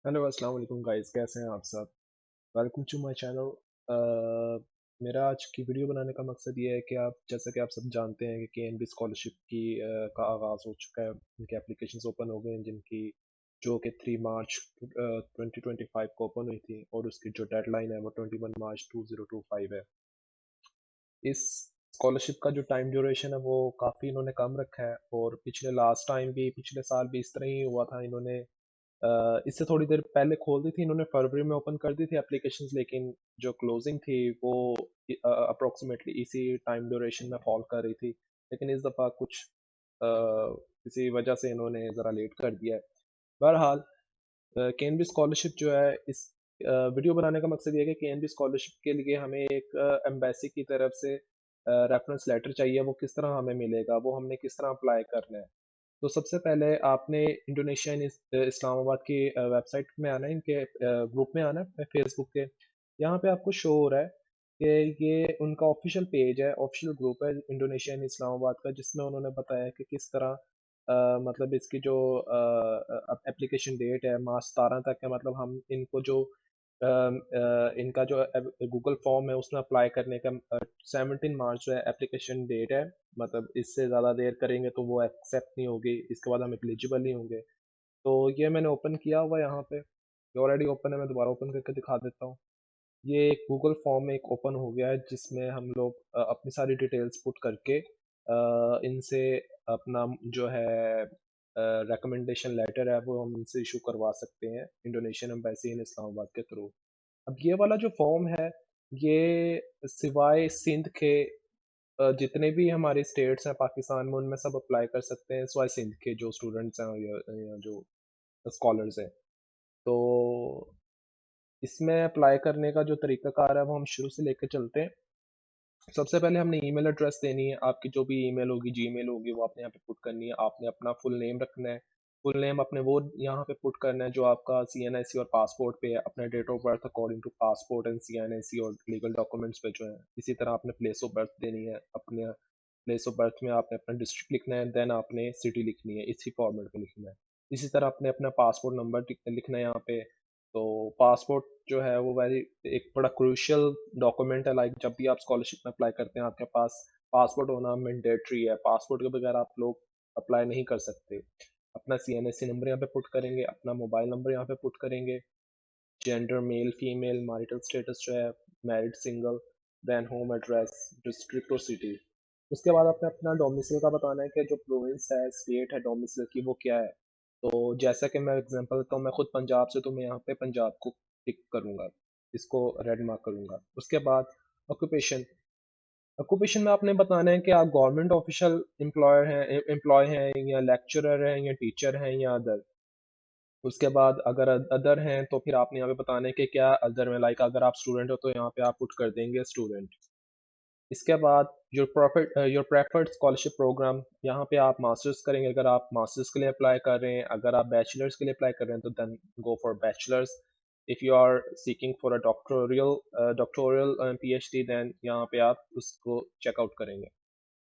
Hello अस्सलाम वालेकुम guys, कैसे हैं आप सब। Welcome to my channel. मेरा आज की वीडियो बनाने का मकसद ये है कि जैसा कि आप सब जानते हैं कि केएनबी स्कॉलरशिप का आगाज़ हो चुका है। उनके एप्लीकेशंस ओपन हो गए हैं जिनकी जो कि 3 मार्च 2025 को ओपन हुई थी और उसकी जो डेडलाइन है वो 21 मार्च 2025 है। इस स्कॉलरशिप का जो टाइम ड्यूरेशन है वो काफ़ी इन्होंने कम रखा है और पिछले साल भी इस तरह ही हुआ था। इन्होंने इससे थोड़ी देर पहले खोल दी थी, इन्होंने फरवरी में ओपन कर दी थी एप्लीकेशंस, लेकिन जो क्लोजिंग थी वो अप्रोक्सीमेटली इसी टाइम ड्यूरेशन में फॉल कर रही थी। लेकिन इस दफ़ा कुछ किसी वजह से इन्होंने ज़रा लेट कर दिया है। बहरहाल केएनबी स्कॉलरशिप जो है, इस वीडियो बनाने का मकसद ये है कि केएनबी स्कॉलरशिप के लिए हमें एक एम्बेसी की तरफ से रेफरेंस लेटर चाहिए। वो किस तरह हमें मिलेगा, वो हमने किस तरह अप्लाई करना है। तो सबसे पहले आपने इंडोनेशिया इस्लामाबाद की वेबसाइट में आना है, इनके ग्रुप में आना है फेसबुक के। यहाँ पे आपको शो हो रहा है कि ये उनका ऑफिशियल पेज है, ऑफिशियल ग्रुप है इंडोनेशिया इस्लामाबाद का, जिसमें उन्होंने बताया कि किस तरह मतलब इसकी जो एप्लीकेशन डेट है मार्च 17 तक है। मतलब हम इनको जो इनका जो गूगल फॉर्म है उसमें अप्लाई करने का 17 मार्च जो है एप्लीकेशन डेट है। मतलब इससे ज़्यादा देर करेंगे तो वो एक्सेप्ट नहीं होगी, इसके बाद हम एलिजिबल नहीं होंगे। तो ये मैंने ओपन किया हुआ है यहाँ पे, ये ऑलरेडी ओपन है, मैं दोबारा ओपन करके दिखा देता हूँ। ये एक गूगल फॉर्म एक ओपन हो गया है जिसमें हम लोग अपनी सारी डिटेल्स पुट करके इनसे अपना जो है रिकमेंडेशन लेटर है वो हम इनसे इशू करवा सकते हैं इंडोनेशियन एम्बेसी इन इस्लामाबाद के थ्रू। अब ये वाला जो फॉर्म है, ये सिवाय सिंध के जितने भी हमारे स्टेट्स हैं पाकिस्तान में उनमें सब अप्लाई कर सकते हैं, सिवाय सिंध के जो स्टूडेंट्स हैं या जो स्कॉलर्स हैं। तो इसमें अप्लाई करने का जो तरीकाकार है वो हम शुरू से लेकर चलते हैं। सबसे पहले हमने ईमेल एड्रेस देनी है, आपकी जो भी ईमेल होगी, जीमेल होगी, वो आपने यहाँ पे पुट करनी है। आपने अपना फुल नेम रखना है, फुल नेम अपने वो यहाँ पे पुट करना है जो आपका सीएनआईसी और पासपोर्ट पे है, अपना date of birth according to passport and CNIC और लीगल डॉक्यूमेंट्स पे जो है। इसी तरह आपने प्लेस ऑफ बर्थ देनी है, अपने प्लेस ऑफ बर्थ में आपने अपना डिस्ट्रिक्ट लिखना है, देन आपने सिटी लिखनी है, इसी फॉर्मेट में लिखना है। इसी तरह आपने अपना पासपोर्ट नंबर लिखना है यहाँ पे। तो पासपोर्ट जो है वो वेरी एक बड़ा क्रूशियल डॉक्यूमेंट है। लाइक जब भी आप स्कॉलरशिप में अप्लाई करते हैं आपके पास पासपोर्ट होना मैंडेटरी है, पासपोर्ट के बगैर आप लोग अप्लाई नहीं कर सकते। अपना सीएनएससी नंबर यहाँ पे पुट करेंगे, अपना मोबाइल नंबर यहाँ पे पुट करेंगे, gender male female, marital status जो है married single, then home address, district और सिटी। उसके बाद आपने अपना डोमिसाइल का बताना है कि जो प्रोविंस है, स्टेट है डोमिसाइल की, वो क्या है। तो जैसा कि मैं एग्जांपल देता हूँ, मैं खुद पंजाब से, तो मैं यहाँ पे पंजाब को टिक करूँगा, इसको रेड मार्क करूँगा। उसके बाद ऑक्यूपेशन, ऑक्यूपेशन में आपने बताना है कि आप गवर्नमेंट ऑफिशियल एम्प्लॉय हैं या लेक्चरर हैं या टीचर हैं या अदर। उसके बाद अगर अदर हैं तो फिर आपने यहाँ पे बताना है कि क्या अदर में, लाइक अगर आप स्टूडेंट हो तो यहाँ पे आप पुट कर देंगे स्टूडेंट। इसके बाद योर प्रेफर्ड स्कॉलरशिप प्रोग्राम, यहाँ पे आप मास्टर्स करेंगे अगर आप मास्टर्स के लिए अप्लाई कर रहे हैं, अगर आप बैचलर्स के लिए अप्लाई कर रहे हैं तो then go for bachelors. If you are seeking for a doctoral PhD, then यहाँ पे आप उसको चेकआउट करेंगे।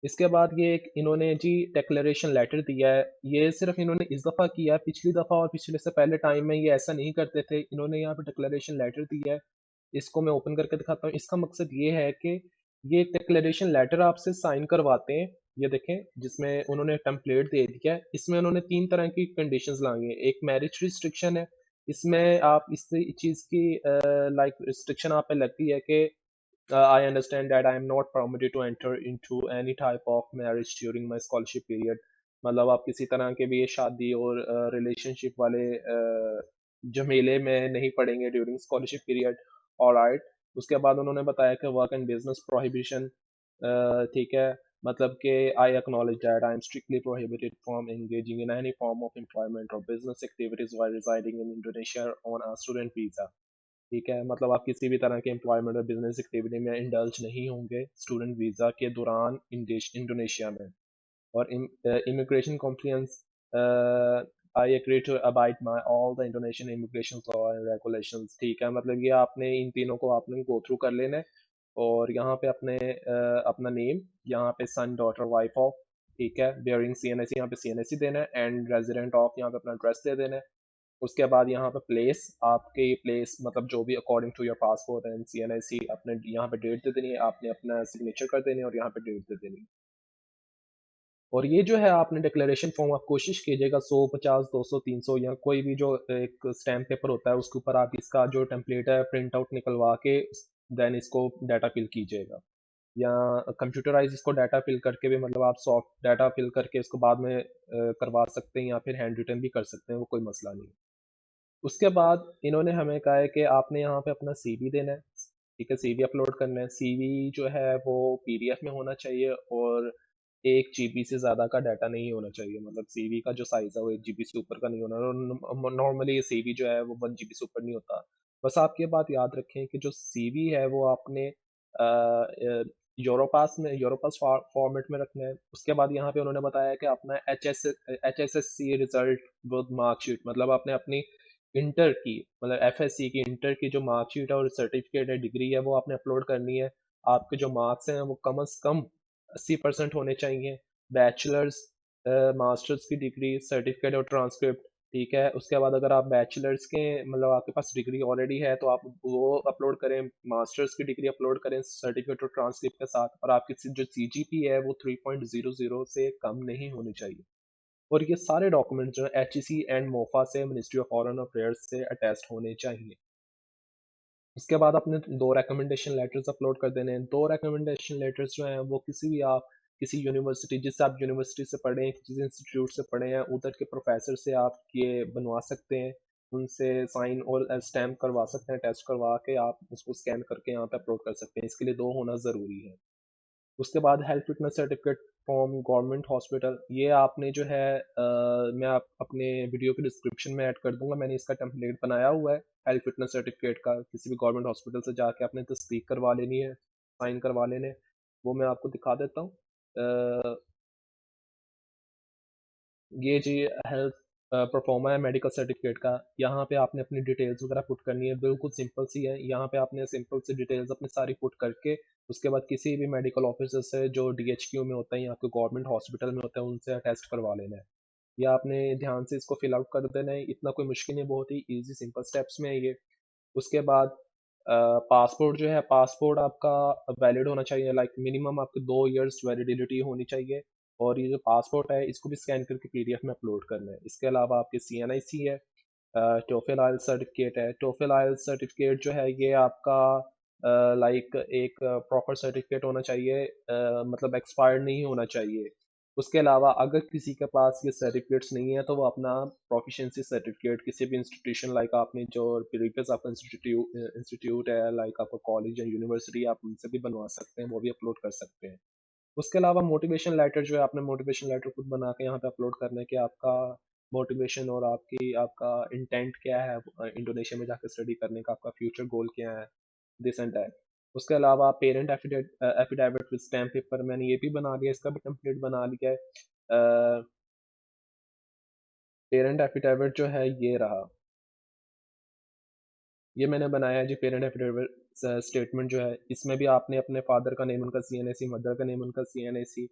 इसके बाद ये एक इन्होंने जी डिक्लेरेशन लेटर दिया है। ये सिर्फ इन्होंने इस दफ़ा किया है, पिछली दफ़ा और पिछले से पहले टाइम में ये ऐसा नहीं करते थे। इन्होंने यहाँ पे डिक्लेरेशन लेटर दिया है, इसको मैं ओपन करके दिखाता हूँ। इसका मकसद ये है कि ये डिक्लेरेशन लेटर आपसे साइन करवाते हैं, ये देखें, जिसमें उन्होंने टेम्पलेट दे दिया है। इसमें उन्होंने 3 तरह की कंडीशंस लानी है। एक मैरिज रिस्ट्रिक्शन है, इसमें आप इस चीज़ की लाइक रिस्ट्रिक्शन आप पे लगती है कि I understand that I am not permitted to enter into any type of marriage during my scholarship period। मतलब आप किसी तरह के भी ये शादी और रिलेशनशिप वाले झमेले में नहीं पड़ेंगे ड्यूरिंग स्कॉलरशिप पीरियड। ऑलराइट। उसके बाद उन्होंने बताया कि वर्क एंड बिजनेस प्रोहिबिशन, ठीक है, मतलब कि I acknowledge that I am strictly prohibited from engaging in any form of employment और business activities while residing in Indonesia on a student visa. ठीक है, मतलब आप किसी भी तरह के एम्प्लॉयमेंट और बिजनेस एक्टिविटी में इंडल्ज नहीं होंगे स्टूडेंट वीज़ा के दौरान इंडोनेशिया में। और immigration compliance, I agree to abide my all the Indonesian immigration law and regulations. ठीक है, मतलब ये आपने इन तीनों को आपने गो थ्रू कर लेना है। और यहाँ पे अपने अपना नेम, यहाँ पे सन डॉटर वाइफ ऑफ, ठीक है, bearing C N S C, यहाँ पे सी एन एस सी देना है, एंड रेजिडेंट ऑफ यहाँ पे अपना एड्रेस दे देना है। उसके बाद यहाँ पे प्लेस, आपके प्लेस मतलब जो भी according to your passport and CNIC, अपने यहाँ पे डेट दे देनी है, आपने अपना सिग्नेचर कर देनी है और यहाँ पे डेट दे देनी है। और ये जो है आपने डिक्लेरेशन फॉर्म आप कोशिश कीजिएगा 100, 50, 200, 300 या कोई भी जो एक स्टैम्प पेपर होता है उसके ऊपर आप इसका जो टेम्पलेट है प्रिंट आउट निकलवा के देन इसको डाटा फिल कीजिएगा, या कंप्यूटराइज इसको डाटा फिल करके भी, मतलब आप सॉफ्ट डाटा फिल करके इसको बाद में करवा सकते हैं या फिर हैंड रिटन भी कर सकते हैं, वो कोई मसला नहीं। उसके बाद इन्होंने हमें कहा है कि आपने यहाँ पे अपना CV देना है, ठीक है, CV अपलोड करना है। CV जो है वो PDF में होना चाहिए और 1 GB से ज़्यादा का डाटा नहीं होना चाहिए, मतलब CV का जो साइज़ है वो 1 GB से ऊपर का नहीं होना। नॉर्मली ये CV जो है वो 1 GB से ऊपर नहीं होता। बस आप ये बात याद रखें कि जो CV है वो आपने यूरोपास फॉर्मेट में रखना है। उसके बाद यहाँ पे उन्होंने बताया कि अपना HSSC रिजल्ट विद मार्कशीट, मतलब आपने अपनी इंटर की, मतलब FSC की इंटर की जो मार्कशीट है और सर्टिफिकेट है, डिग्री है, वो आपने अपलोड करनी है। आपके जो मार्क्स हैं वो कम से कम 80% होने चाहिए। बैचलर्स, मास्टर्स की डिग्री, सर्टिफिकेट और ट्रांसक्रिप्ट, ठीक है। उसके बाद अगर आप बैचलर्स के, मतलब आपके पास डिग्री ऑलरेडी है तो आप वो अपलोड करें, मास्टर्स की डिग्री अपलोड करें सर्टिफिकेट और ट्रांसक्रिप्ट के साथ, और आपकी जो CGP है वो 3.00 से कम नहीं होनी चाहिए। और ये सारे डॉक्यूमेंट्स जो है HEC एंड मोफा से, मिनिस्ट्री ऑफ फॉरेन अफेयर्स से अटैच्ड होने चाहिए। उसके बाद अपने 2 रिकमेंडेशन लेटर्स अपलोड कर देने हैं। 2 रिकमेंडेशन लेटर्स जो हैं वो किसी भी, आप किसी यूनिवर्सिटी, जिससे आप यूनिवर्सिटी से पढ़े हैं, किसी इंस्टीट्यूट से पढ़े हैं, उधर के प्रोफेसर से आप ये बनवा सकते हैं, उनसे साइन और स्टैम्प करवा सकते हैं, टेस्ट करवा के आप उसको स्कैन करके यहाँ पे अपलोड कर सकते हैं। इसके लिए 2 होना ज़रूरी है। उसके बाद health fitness certificate from government hospital, ये आपने जो है मैं अपने वीडियो के डिस्क्रिप्शन में ऐड कर दूंगा, मैंने इसका टेम्पलेट बनाया हुआ है हेल्थ फिटनेस सर्टिफिकेट का। किसी भी गवर्नमेंट हॉस्पिटल से जाके आपने तस्दीक करवा लेनी है, साइन करवा लेने हैं। वो मैं आपको दिखा देता हूँ। ये जी हेल्थ परफॉर्मा है मेडिकल सर्टिफिकेट का। यहाँ पे आपने अपनी डिटेल्स वगैरह पुट करनी है, बिल्कुल सिंपल सी है। यहाँ पे आपने सिंपल सी डिटेल्स अपनी सारी पुट करके उसके बाद किसी भी मेडिकल ऑफिसर से जो DHQ में होता है या आपके गवर्नमेंट हॉस्पिटल में होता है उनसे टेस्ट करवा लेना है। ये आपने ध्यान से इसको फिल आउट कर देना है, इतना कोई मुश्किल नहीं, बहुत ही ईजी सिंपल स्टेप्स में है ये। उसके बाद पासपोर्ट जो है, पासपोर्ट आपका वैलिड होना चाहिए, लाइक मिनिमम आपके 2 इयर्स वैलिडिटी होनी चाहिए। और ये जो पासपोर्ट है इसको भी स्कैन करके PDF में अपलोड करना है। इसके अलावा आपके CNIC है, टोफेल आइल्स सर्टिफिकेट है। टोफेल आइल्स सर्टिफिकेट जो है ये आपका लाइक एक प्रॉपर सर्टिफिकेट होना चाहिए, मतलब एक्सपायर्ड नहीं होना चाहिए। उसके अलावा अगर किसी के पास ये सर्टिफिकेट्स नहीं है तो वो अपना प्रोफिशिएंसी सर्टिफिकेट किसी भी इंस्टीट्यूशन, लाइक आपने जो प्रीवियस आपका इंस्टीट्यूट है, लाइक आपका कॉलेज या यूनिवर्सिटी, आप उनसे भी बनवा सकते हैं, वो भी अपलोड कर सकते हैं। उसके अलावा मोटिवेशन लेटर जो है, आपने मोटिवेशन लेटर खुद बना के यहाँ पे अपलोड करना है कि आपका मोटिवेशन और आपका इंटेंट क्या है इंडोनेशिया में जाकर स्टडी करने का, आपका फ्यूचर गोल क्या है, दिस एंड दैट। उसके अलावा parent affidavit with stamp paper, मैंने ये भी बना लिया, इसका भी टेम्पलेट बना लिया है। पेरेंट एफिडेविट जो है ये रहा, ये मैंने बनाया है जी पेरेंट एफिडेविट स्टेटमेंट जो है। इसमें भी आपने अपने फादर का नेम, उनका CNIC, मदर का नेम, उनका CNIC,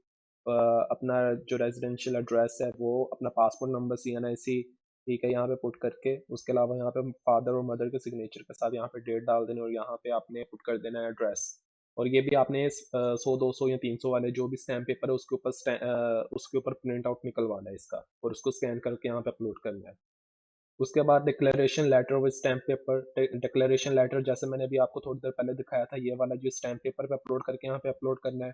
अपना जो रेजिडेंशियल एड्रेस है वो, अपना पासपोर्ट नंबर CNIC, ठीक है, यहाँ पे पुट करके उसके अलावा यहाँ पे फादर और मदर के सिग्नेचर के साथ यहाँ पे डेट डाल देना और यहाँ पे आपने पुट कर देना है एड्रेस। और ये भी आपने 100, 200 या 300 वाले जो भी स्टैम्प पेपर है उसके ऊपर प्रिंट आउट निकलवाना है इसका और उसको स्कैन करके यहाँ पे अपलोड करना है। उसके बाद declaration letter with stamp paper, declaration letter जैसे मैंने अभी आपको थोड़ी देर पहले दिखाया था, ये वाला जो स्टैम्प पेपर पे अपलोड करके यहाँ पे अपलोड करना है।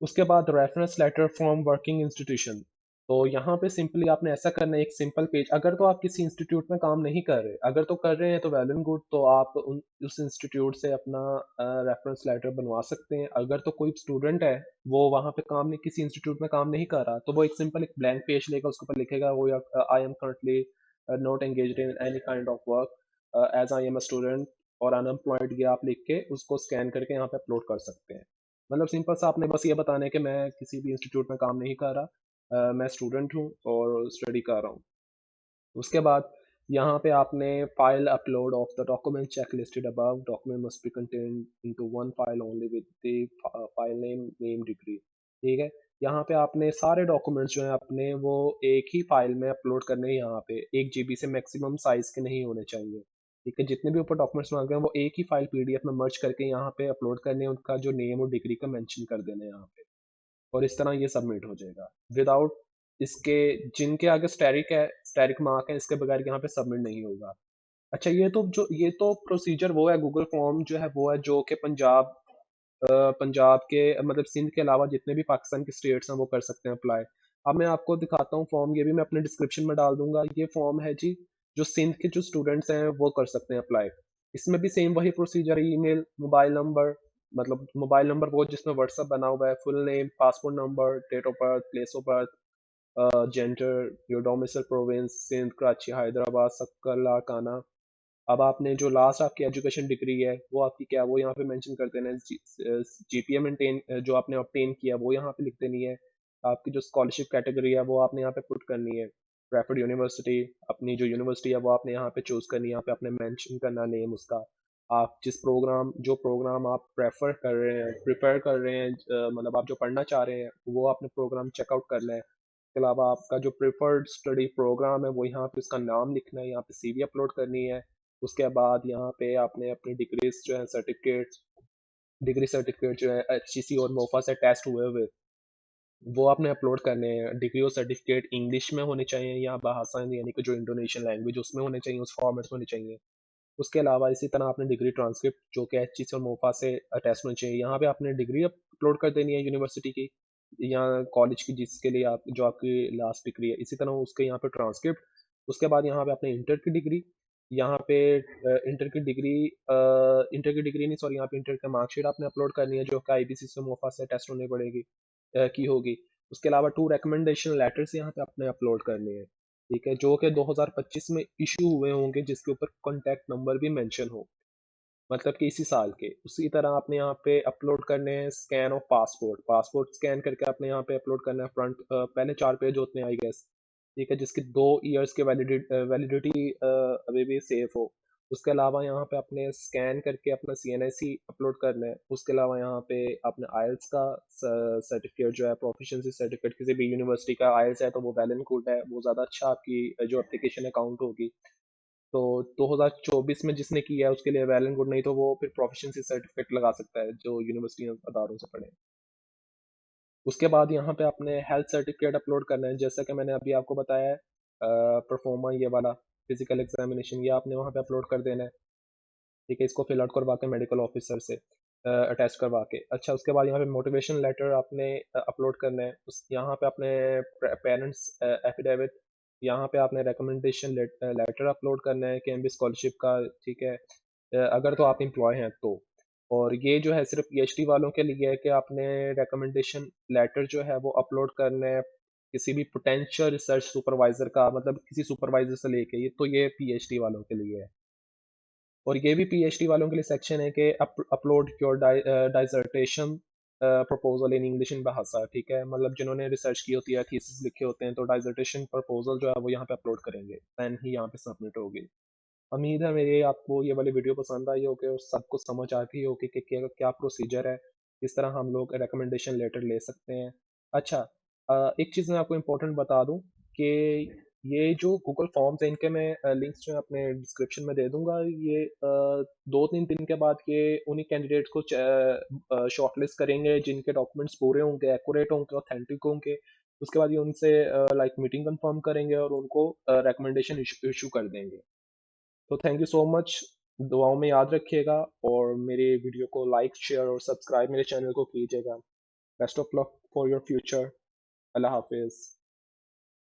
उसके बाद reference letter from working institution, तो यहाँ पे सिंपली आपने ऐसा करना है, एक सिंपल पेज, अगर तो आप किसी इंस्टीट्यूट में काम नहीं कर रहे, अगर तो कर रहे हैं तो वेल एंड गुड, तो आप उस इंस्टीट्यूट से अपना रेफरेंस लेटर बनवा सकते हैं। अगर तो कोई स्टूडेंट है वो वहाँ पे काम नहीं, किसी इंस्टीट्यूट में काम नहीं कर रहा, तो वो एक सिंपल एक ब्लैंक पेज लेगा, उसके ऊपर लिखेगा वो, I am currently not engaged in any kind of work as I am a student और अनएम्प्लॉयड, ये आप लिख के उसको स्कैन करके यहाँ पे अपलोड कर सकते हैं। मतलब सिंपल सा आपने बस ये बताना है कि मैं किसी भी इंस्टीट्यूट में काम नहीं कर रहा, मैं स्टूडेंट हूँ और स्टडी कर रहा हूँ। उसके बाद यहाँ पे आपने file upload of the document check listed above, document must be contained into one file only with the file name, name, degree, ठीक है। यहाँ पे आपने सारे डॉक्यूमेंट्स जो हैं अपने वो एक ही फाइल में अपलोड करने हैं। यहाँ पे 1 GB से मैक्सिमम साइज के नहीं होने चाहिए। ठीक है, जितने भी ऊपर डॉक्यूमेंट्स मांगे हैं वो एक ही फाइल PDF में मर्ज करके यहाँ पे अपलोड करने हैं, उनका जो नेम और डिग्री का मेंशन कर देना है यहाँ पे, और इस तरह ये सबमिट हो जाएगा विदाउट इसके। जिनके आगे स्टैरिक है, स्टैरिक मार्क है, इसके बगैर यहाँ पे सबमिट नहीं होगा। अच्छा, ये तो प्रोसीजर वो है, गूगल फॉर्म जो है वो है जो कि पंजाब के मतलब सिंध के अलावा जितने भी पाकिस्तान के स्टेट्स हैं वो कर सकते हैं अप्लाई। अब मैं आपको दिखाता हूँ फॉर्म, ये भी मैं अपने डिस्क्रिप्शन में डाल दूंगा। ये फॉर्म है जी, जो सिंध के जो स्टूडेंट्स हैं वो कर सकते हैं अप्लाई। इसमें भी सेम वही प्रोसीजर है, ईमेल, मोबाइल नंबर, मतलब मोबाइल नंबर वो जिसमें व्हाट्सअप बना हुआ है, full name, passport number, date of birth, place of birth, gender, your domicile province, Sindh, Karachi, Hyderabad, Sukkur, Larkana. अब आपने जो लास्ट आपकी एजुकेशन डिग्री है वो आपकी क्या, वो यहाँ पे मेंशन कर देना है। GPA मेंटेन जो आपने ऑब्टेन किया वो यहाँ पे लिख देनी है। आपकी जो स्कॉलरशिप कैटेगरी है वो आपने यहाँ पे पुट करनी है। प्रेफर्ड यूनिवर्सिटी, अपनी जो यूनिवर्सिटी है वो आपने यहाँ पे चूज करनी है, यहाँ पे आपने मेंशन करना नेम उसका। आप जो प्रोग्राम आप प्रिपेयर कर रहे हैं, मतलब आप जो पढ़ना चाह रहे हैं वो आपने प्रोग्राम चेकआउट कर लें। इसके अलावा आपका जो प्रिफर्ड स्टडी प्रोग्राम है वो यहाँ पे उसका नाम लिखना है, यहाँ पे CV अपलोड करनी है। उसके बाद यहाँ पे आपने अपनी डिग्रीज जो है सर्टिफिकेट, डिग्री सर्टिफिकेट जो है HCC और मोफा से टेस्ट हुए हुए वो आपने अपलोड करने हैं। डिग्री और सर्टिफिकेट इंग्लिश में होने चाहिए या भाषा यानी कि जो इंडोनेशियन लैंग्वेज उसमें होने चाहिए, उस फॉर्मेट में होने चाहिए। उसके अलावा इसी तरह आपने डिग्री ट्रांसक्रिप्ट जो कि HCC और मोफा से अटैच होनी चाहिए, यहाँ पे आपने डिग्री अपलोड कर देनी है यूनिवर्सिटी की या कॉलेज की जिसके लिए आप जो आपकी लास्ट डिग्री है, इसी तरह उसके यहाँ पे ट्रांसक्रिप्ट। उसके बाद यहाँ पे आपने इंटर की डिग्री, यहाँ पे इंटर की डिग्री नहीं, सॉरी, यहाँ पे इंटर का मार्कशीट आपने अपलोड करनी है जो कि IBC से मोफा से टेस्ट होने पड़ेगी की होगी। उसके अलावा 2 रिकमेंडेशन लेटर्स यहाँ पे आपने अपलोड करने हैं, ठीक है, जो कि 2025 में इशू हुए होंगे, जिसके ऊपर कॉन्टैक्ट नंबर भी मेंशन हो, मतलब कि इसी साल के। उसी तरह आपने यहाँ पे अपलोड करने हैं scan of passport, passport scan करके आपने यहाँ पे अपलोड करना है। फ्रंट पहले 4 पेज होते हैं आई गेस, ठीक है, जिसकी 2 ईयर्स के वैलिडिटी अभी भी सेफ हो। उसके अलावा यहाँ पे आपने स्कैन करके अपना CNIC अपलोड करना है। उसके अलावा यहाँ पे आपने IELTS का सर्टिफिकेट जो है, प्रोफिशिएंसी सर्टिफिकेट, किसी भी यूनिवर्सिटी का IELTS है तो वो वेल एंड गुड है, वो ज़्यादा अच्छा आपकी जो एप्लीकेशन अकाउंट होगी। तो 2024 में जिसने किया है उसके लिए वेल एंड गुड, नहीं तो वो फिर प्रोफिशिएंसी सर्टिफिकेट लगा सकता है जो यूनिवर्सिटी अदारों से पढ़े। उसके बाद यहाँ पे आपने हेल्थ सर्टिफिकेट अपलोड करना है, जैसा कि मैंने अभी आपको बताया है, परफॉर्मा ये वाला फिजिकल एग्जामिनेशन, ये आपने वहाँ पे अपलोड कर देना है, ठीक है। इसको फिल आउट करवा के मेडिकल ऑफिसर से अटैच करवा के। अच्छा, उसके बाद यहाँ पे मोटिवेशन लेटर आपने अपलोड करना है। उस यहाँ पे अपने पेरेंट्स एफिडेविट, यहाँ पे आपने रिकमेंडेशन लेटर अपलोड करना है KMB स्कॉलरशिप का, ठीक है, अगर तो आप एम्प्लॉय हैं तो। और ये जो है सिर्फ PhD वालों के लिए है कि आपने रिकमेंडेशन लेटर जो है वो अपलोड करना है किसी भी पोटेंशियल रिसर्च सुपरवाइजर का, मतलब किसी सुपरवाइजर से लेके, ये तो ये PhD वालों के लिए है। और ये भी PhD वालों के लिए सेक्शन है कि upload your dissertation proposal in English in भाषा, ठीक है, मतलब जिन्होंने रिसर्च की होती है, थीसिस लिखे होते हैं, तो डाइजर्टेशन प्रपोजल जो है वो यहाँ पे अपलोड करेंगे, देन ही यहाँ पे सबमिट होगी। उम्मीद है मेरी आपको ये वाली वीडियो पसंद आई होगी और सब कुछ समझ आ गई होगी कि क्या क्या प्रोसीजर है, किस तरह हम लोग रिकमेंडेशन लेटर ले सकते हैं। अच्छा, एक चीज़ मैं आपको इम्पोर्टेंट बता दूं कि ये जो गूगल फॉर्म्स हैं इनके मैं लिंक्स जो है अपने डिस्क्रिप्शन में दे दूंगा। ये 2-3 दिन के बाद ये उन्हीं कैंडिडेट्स को शॉर्टलिस्ट करेंगे जिनके डॉक्यूमेंट्स पूरे होंगे, एक्यूरेट होंगे, ऑथेंटिक होंगे। उसके बाद ये उनसे लाइक मीटिंग कंफर्म करेंगे और उनको रिकमेंडेशन इशू कर देंगे। तो थैंक यू सो मच, दुआओं में याद रखिएगा और मेरे वीडियो को लाइक, शेयर और सब्सक्राइब मेरे चैनल को कीजिएगा। Best of luck for your future. अल्लाह हाफिज़।